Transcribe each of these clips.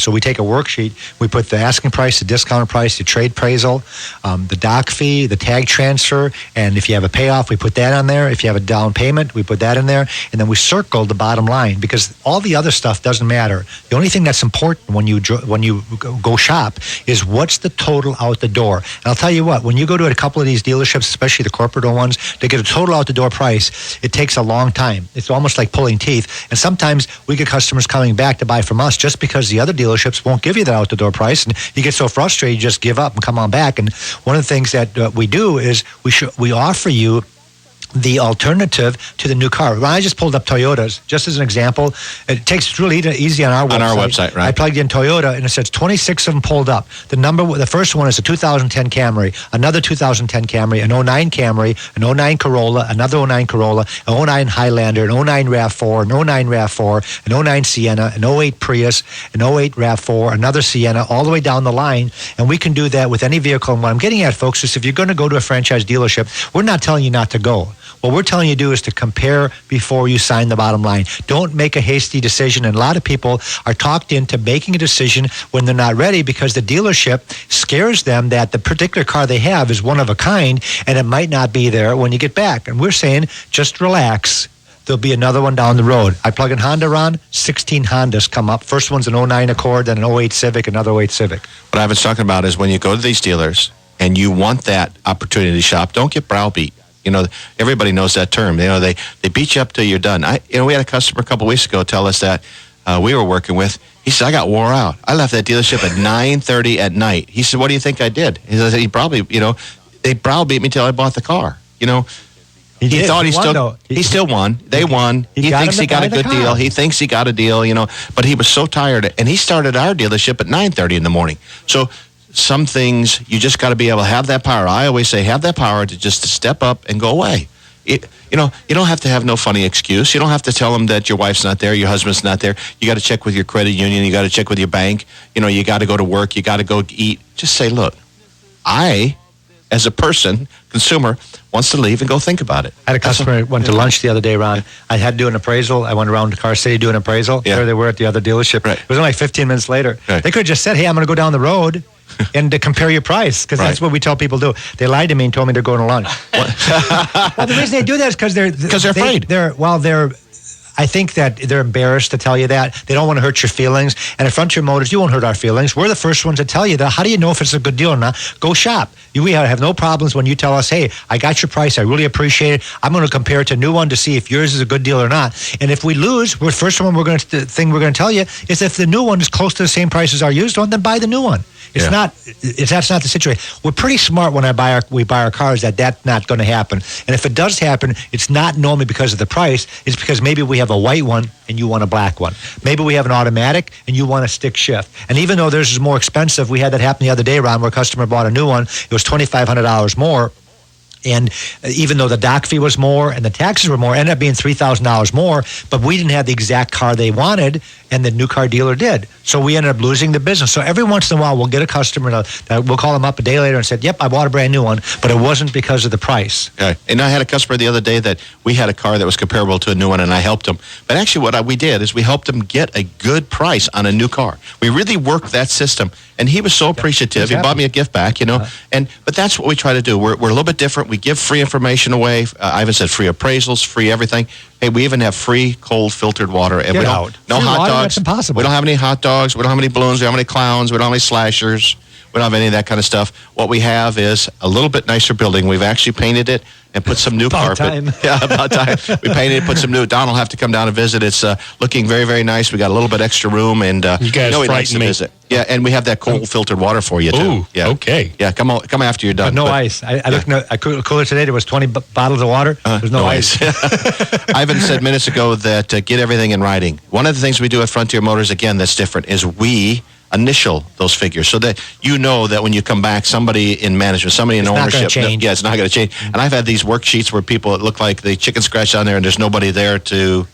So we take a worksheet, we put the asking price, the discounted price, the trade appraisal, the doc fee, the tag transfer, and if you have a payoff, we put that on there. If you have a down payment, we put that in there, and then we circle the bottom line because all the other stuff doesn't matter. The only thing that's important when you go shop is what's the total out the door. And I'll tell you what, when you go to a couple of these dealerships, especially the corporate ones, to get a total out the door price, it takes a long time. It's almost like pulling teeth. And sometimes we get customers coming back to buy from us just because the other dealerships won't give you that out the door price. And you get so frustrated, you just give up and come on back. And one of the things that we do is we offer you the alternative to the new car. When I just pulled up Toyotas, just as an example, it's really easy on our website. On our website, right. I plugged in Toyota, and it says 26 of them pulled up. The first one is a 2010 Camry, another 2010 Camry, an 09 Camry, an 09 Corolla, another 09 Corolla, an 09 Highlander, an 09 RAV4, an 09 RAV4, an 09 Sienna, an 08 Prius, an 08 RAV4, another Sienna, all the way down the line, and we can do that with any vehicle. And what I'm getting at, folks, is if you're going to go to a franchise dealership, we're not telling you not to go. What we're telling you to do is to compare before you sign the bottom line. Don't make a hasty decision. And a lot of people are talked into making a decision when they're not ready because the dealership scares them that the particular car they have is one of a kind and it might not be there when you get back. And we're saying, just relax. There'll be another one down the road. I plug in Honda, Ron, 16 Hondas come up. First one's an 09 Accord, then an 08 Civic, another 08 Civic. What I was talking about is when you go to these dealers and you want that opportunity to shop, don't get browbeat. You know, everybody knows that term. You know, they beat you up till you're done. We had a customer a couple weeks ago tell us that we were working with. He said, I got wore out. I left that dealership at 9:30 at night. He said, what do you think I did? He said, they browbeat me till I bought the car. You know, he thought he still won. They won. He thinks he got a good deal. He thinks he got a deal, you know, but he was so tired. And he started our dealership at 9:30 in the morning. So some things you just got to be able to have that power. I always say have that power to just step up and go away. You don't have to have no funny excuse. You don't have to tell them that your wife's not there, your husband's not there. You got to check with your credit union. You got to check with your bank. You know, you got to go to work. You got to go eat. Just say, look, I, as a person, consumer, wants to leave and go think about it. I had a customer went to lunch the other day, Ron. I had to do an appraisal. I went around to Car City doing an appraisal. Yeah. There they were at the other dealership. Right. It was only like 15 minutes later. Right. They could have just said, hey, I'm going to go down the road and to compare your price, because that's what we tell people to do. They lied to me and told me they're going to lunch. Well, the reason they do that is because they're afraid. I think that they're embarrassed to tell you that. They don't want to hurt your feelings. And at Frontier Motors, you won't hurt our feelings. We're the first ones to tell you that. How do you know if it's a good deal or not? Go shop. We have no problems when you tell us, hey, I got your price. I really appreciate it. I'm going to compare it to a new one to see if yours is a good deal or not. And if we lose, the first one we're going to tell you is if the new one is close to the same price as our used one, then buy the new one. That's not the situation. We're pretty smart when we buy our cars that's not going to happen. And if it does happen, it's not normally because of the price. It's because maybe we have a white one and you want a black one. Maybe we have an automatic and you want a stick shift. And even though theirs is more expensive, we had that happen the other day, Ron, where a customer bought a new one. It was $2,500 more. And even though the doc fee was more and the taxes were more, it ended up being $3,000 more, but we didn't have the exact car they wanted, and the new car dealer did. So we ended up losing the business. So every once in a while, we'll get a customer that we'll call them up a day later and said, yep, I bought a brand new one, but it wasn't because of the price. Okay. And I had a customer the other day that we had a car that was comparable to a new one, and I helped him. But actually what we did is we helped him get a good price on a new car. We really worked that system, and he was so appreciative. He bought me a gift back, you know. But that's what we try to do. We're a little bit different. We give free information away. Ivan said free appraisals, free everything. Hey, we even have free cold filtered water. And no hot dogs. That's impossible. We don't have any hot dogs. We don't have any balloons. We don't have any clowns. We don't have any slashers. We don't have any of that kind of stuff. What we have is a little bit nicer building. We've actually painted it and put some new carpet. Time. Yeah, about time. We painted it, put some new. Don will have to come down and visit. It's looking very, very nice. We got a little bit extra room, and you guys frighten me. Visit. Yeah, and we have that cold filtered water for you too. Ooh, yeah. Okay. Yeah, come after you're done. But no ice. I looked in a cooler today. There was 20 bottles of water. There's no ice. Ivan said minutes ago that get everything in writing. One of the things we do at Frontier Motors, again, that's different, is we initial those figures so that you know that when you come back, somebody in management, somebody in ownership. It's not going to change. Yeah, it's not going to change. And I've had these worksheets where people, it look like the chicken scratch down there and there's nobody there to,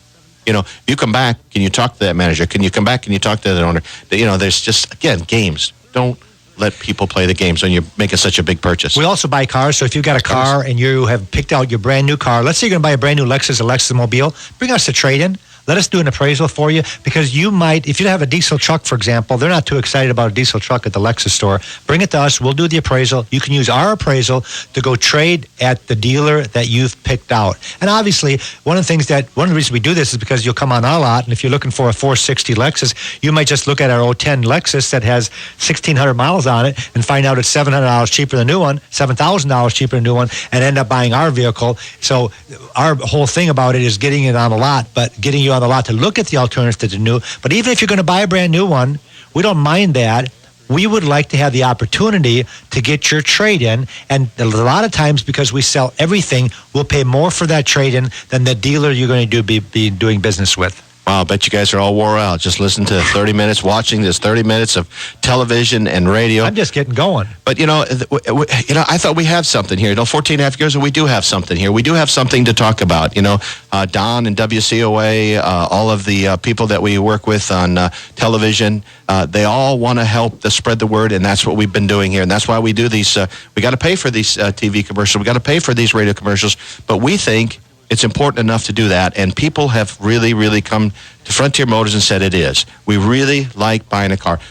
you know, if you come back, can you talk to that manager? Can you come back? Can you talk to that owner? You know, there's just, again, games. Don't let people play the games when you're making such a big purchase. We also buy cars, so if you've got a car and you have picked out your brand new car, let's say you're going to buy a brand new Lexus, a Lexus Mobile, bring us a trade-in. let us do an appraisal for you, because you might, if you have a diesel truck, for example, they're not too excited about a diesel truck at the Lexus store. Bring it to us. We'll do the appraisal. You can use our appraisal to go trade at the dealer that you've picked out. And obviously, one of the reasons we do this is because you'll come on our lot, and if you're looking for a 460 Lexus, you might just look at our 010 Lexus that has 1,600 miles on it and find out it's $700 cheaper than the new one, $7,000 cheaper than the new one, and end up buying our vehicle. So our whole thing about it is getting it on the lot, but getting you on the lot to look at the alternatives to the new. But even if you're going to buy a brand new one, we don't mind that. We would like to have the opportunity to get your trade-in, and a lot of times, because we sell everything, we'll pay more for that trade-in than the dealer you're going to be doing business with. Wow, I bet you guys are all wore out. Just listen to 30 minutes, watching this 30 minutes of television and radio. I'm just getting going. But, I thought we have something here. 14 and a half years, and we do have something here. We do have something to talk about. Don and WCOA, all of the people that we work with on television, they all want to help to spread the word, and that's what we've been doing here. And that's why we do these. We got to pay for these TV commercials. We got to pay for these radio commercials. But we think it's important enough to do that, and people have really, really come to Frontier Motors and said it is. We really like buying a car.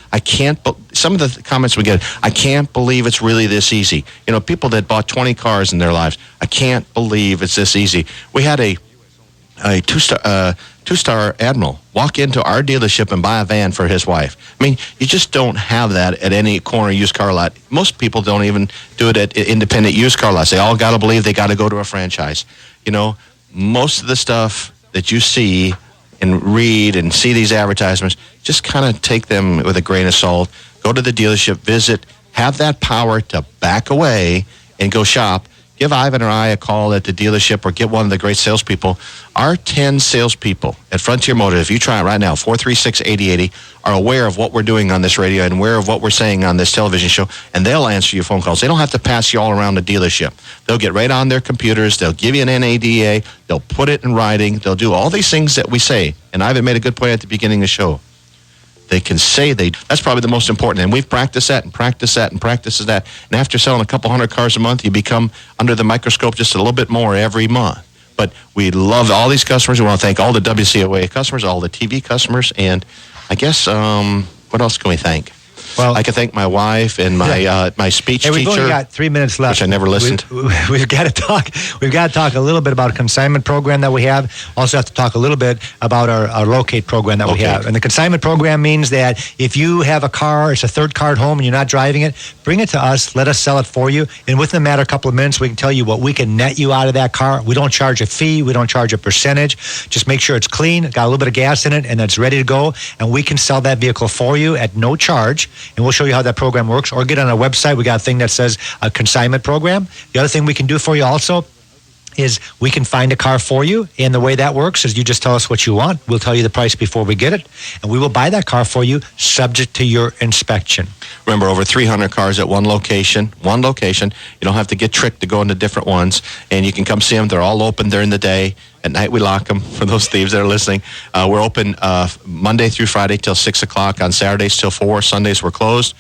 Some of the comments we get, I can't believe it's really this easy. People that bought 20 cars in their lives, I can't believe it's this easy. We had a two-star admiral walk into our dealership and buy a van for his wife. I mean, you just don't have that at any corner used car lot. Most people don't even do it at independent used car lots. They all got to believe they got to go to a franchise. Most of the stuff that you see and read and see these advertisements, just kind of take them with a grain of salt. Go to the dealership, visit, have that power to back away and go shop. Give Ivan or I a call at the dealership, or get one of the great salespeople. Our 10 salespeople at Frontier Motors, if you try it right now, 436-8080, are aware of what we're doing on this radio and aware of what we're saying on this television show, and they'll answer your phone calls. They don't have to pass you all around the dealership. They'll get right on their computers. They'll give you an NADA. They'll put it in writing. They'll do all these things that we say. And Ivan made a good point at the beginning of the show. They can say that's probably the most important. And we've practiced that and practiced that and practiced that. And after selling a couple hundred cars a month, you become under the microscope just a little bit more every month. But we love all these customers. We want to thank all the WCOA customers, all the TV customers. And I guess, what else can we thank? Well, I can thank my wife and my speech teacher. We've only got 3 minutes left. Which I never listened. We've got to talk. We've got to talk a little bit about a consignment program that we have. Also have to talk a little bit about our locate program that we have. And the consignment program means that if you have a car, it's a third car at home, and you're not driving it, bring it to us. Let us sell it for you. And within a matter of a couple of minutes, we can tell you what we can net you out of that car. We don't charge a fee. We don't charge a percentage. Just make sure it's clean, got a little bit of gas in it, and it's ready to go. And we can sell that vehicle for you at no charge. And we'll show you how that program works, or get on our website. We got a thing that says a consignment program. The other thing we can do for you also is we can find a car for you, and the way that works is you just tell us what you want. We'll tell you the price before we get it, and we will buy that car for you subject to your inspection. Remember, over 300 cars at one location. You don't have to get tricked to go into different ones, and you can come see them. They're all open during the day. At night, we lock them for those thieves that are listening. We're open Monday through Friday till 6 o'clock. On Saturdays till 4. Sundays, we're closed.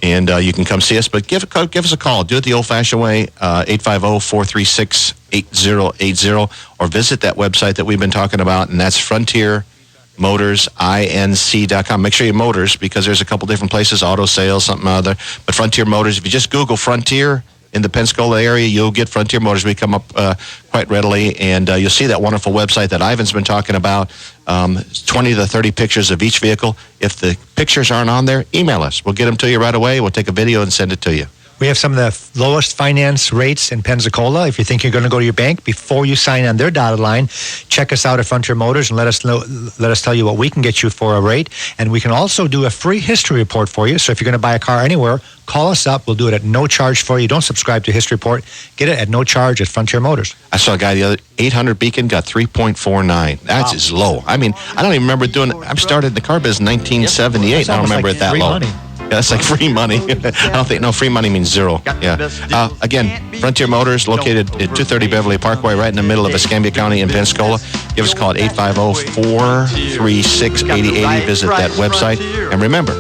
And you can come see us. But give us a call. Do it the old-fashioned way, 850-436-8080. Or visit that website that we've been talking about, and that's FrontierMotorsINC.com. Make sure you Motors, because there's a couple different places, auto sales, something other. But Frontier Motors, if you just Google Frontier in the Pensacola area, you'll get Frontier Motors. We come up quite readily, and you'll see that wonderful website that Ivan's been talking about, 20 to 30 pictures of each vehicle. If the pictures aren't on there, email us. We'll get them to you right away. We'll take a video and send it to you. We have some of the lowest finance rates in Pensacola. If you think you're going to go to your bank, before you sign on their dotted line, check us out at Frontier Motors and let us tell you what we can get you for a rate. And we can also do a free history report for you. So if you're going to buy a car anywhere, call us up. We'll do it at no charge for you. Don't subscribe to History Report. Get it at no charge at Frontier Motors. I saw a guy the other 800 Beacon got 3.49. That's just low. I mean, I don't even remember doing it. I started in the car business in 1978. I don't remember it that low. Money. Yeah, that's like free money. I don't think, free money means zero. Yeah. Again, Frontier Motors, located at 230 Beverly Parkway, right in the middle of Escambia County in Pensacola. Give us a call at 850-436-8080. Visit that website. And remember,